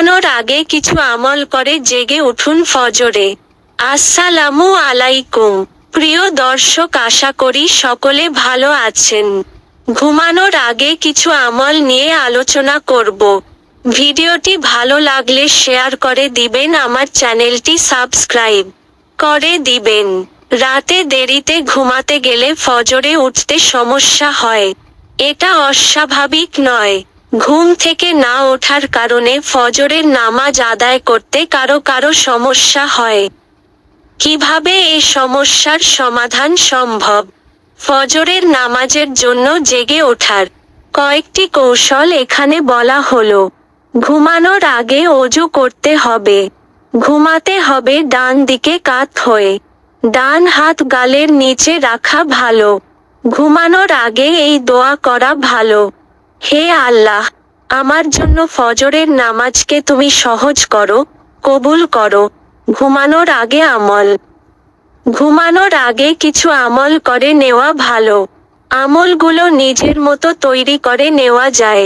ঘুমানোর আগে কিছু আমল করে জেগে উঠুন ফজরে। আসসালামু আলাইকুম প্রিয় দর্শক, আশা করি সকলে ভালো আছেন। ঘুমানোর আগে কিছু আমল নিয়ে আলোচনা করব। ভিডিওটি ভালো লাগলে শেয়ার করে দিবেন, আমার চ্যানেলটি সাবস্ক্রাইব করে দিবেন। রাতে দেরিতে ঘুমাতে গেলে ফজরে উঠতে সমস্যা হয়। এটা অস্বাভাবিক নয়। ঘুম থেকে না ওঠার কারণে ফজরের নামাজ আদায় করতে কারো কারো সমস্যা হয়। কিভাবে এই সমস্যার সমাধান সম্ভব? ফজরের নামাজের জন্য জেগে ওঠার কয়েকটি কৌশল এখানে বলা হলো। ঘুমানোর আগে অজু করতে হবে। ঘুমাতে হবে ডান দিকে কাত হয়ে। ডান হাত গালের নিচে রাখা ভালো। ঘুমানোর আগে এই দোয়া করা ভালো: হে আল্লাহ, আমার জন্য ফজরের নামাজকে তুমি সহজ করো, কবুল করো। ঘুমানোর আগে আমল। ঘুমানোর আগে কিছু আমল করে নেওয়া ভালো। আমলগুলো নিজের মতো তৈরি করে নেওয়া যায়।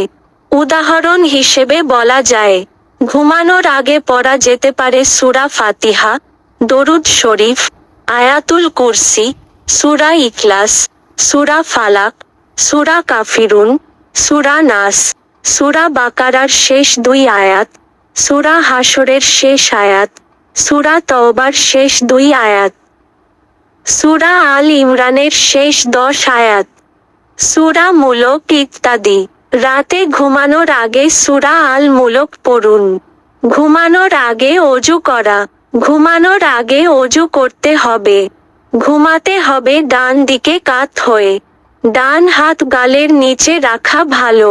উদাহরণ হিসেবে বলা যায়, ঘুমানোর আগে পড়া যেতে পারে সূরা ফাতিহা, দরুদ শরীফ, আয়াতুল কুরসি, সূরা ইখলাস, সূরা ফালাক, সূরা কাফিরুন, সূরা নাস, সূরা বাকারার শেষ 2 আয়াত, সূরা হাশরের শেষ আয়াত, সূরা তওবার শেষ 2 আয়াত, সূরা আল ইমরানের শেষ 10 আয়াত, সূরা মুলক ইত্যাদি। রাতে ঘুমানোর আগে সূরা আল মুলক পড়ুন। ঘুমানোর আগে অজু করা। ঘুমানোর আগে অজু করতে হবে। ঘুমাতে হবে ডান দিকে কাত হয়ে। ডান হাত গালের নিচে রাখা ভালো।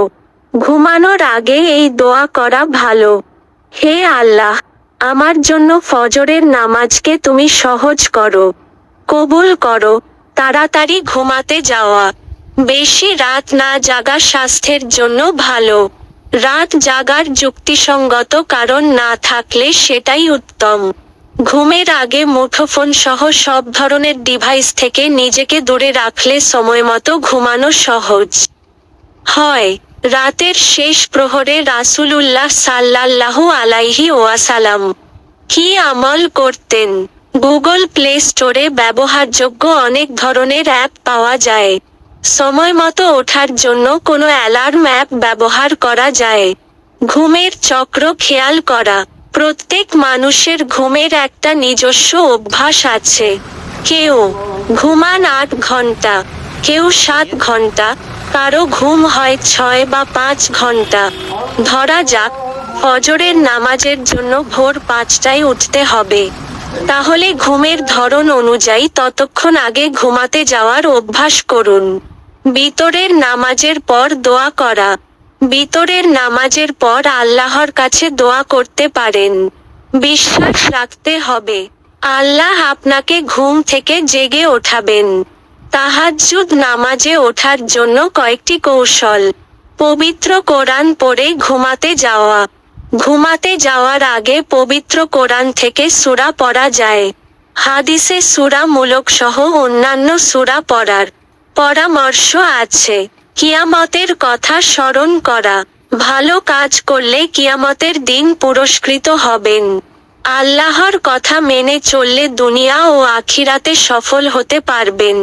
ঘুমানোর আগে এই দোয়া করা ভালো: হে আল্লাহ, আমার জন্য ফজরের নামাজকে তুমি সহজ করো, কবুল করো। তাড়াতাড়ি ঘুমাতে যাওয়া। বেশি রাত না জাগা স্বাস্থ্যের জন্য ভালো। রাত জাগার যুক্তিসঙ্গত কারণ না থাকলে সেটাই উত্তম। ঘুমের আগে মুঠোফোন সহ সব ধরনের ডিভাইস থেকে নিজেকে দূরে রাখলে সময়মতো ঘুমানো সহজ হয়। রাতের শেষ প্রহরে রাসূলুল্লাহ সাল্লাল্লাহু আলাইহি ওয়াসাল্লাম কি আমল করতেন? গুগল প্লে স্টোরে ব্যবহারযোগ্য অনেক ধরনের অ্যাপ পাওয়া যায়। সময়মতো ওঠার জন্য কোনো অ্যালার্ম অ্যাপ ব্যবহার করা যায়। ঘুমের চক্র খেয়াল করা। প্রত্যেক মানুষের ঘুমের একটা নিজস্ব অভ্যাস আছে। কেউ ঘুমান 8 ঘন্টা, কেউ 7 ঘন্টা, কারো ঘুম হয় 6 বা 5 ঘন্টা। ধরা যাক, ফজরের নামাজের জন্য ভোর 5টায় উঠতে হবে। তাহলে ঘুমের ধরন অনুযায়ী ততক্ষণ আগে ঘুমাতে যাওয়ার অভ্যাস করুন। বিতরের নামাজের পর দোয়া করা। বিতরের নামাজের পর আল্লাহর কাছে দোয়া করতে পারেন। বিশ্বাস রাখতে হবে, আল্লাহ আপনাকে ঘুম থেকে জেগে ওঠাবেন। তাহাজ্জুদ নামাজে ওঠার জন্য কয়েকটি কৌশল। পবিত্র কোরআন পড়ে ঘুমাতে যাওয়া। ঘুমাতে যাওয়ার আগে পবিত্র কোরআন থেকে সূরা পড়া যায়। হাদিসে সূরা মুলক সহ অন্যান্য সূরা পড়ার পরামর্শ আছে। কিয়ামতের কথা স্মরণ করা। ভালো কাজ করলে কিয়ামতের দিন পুরস্কৃত হবেন। আল্লাহর কথা মেনে চললে দুনিয়া ও আখিরাতে সফল হতে পারবেন।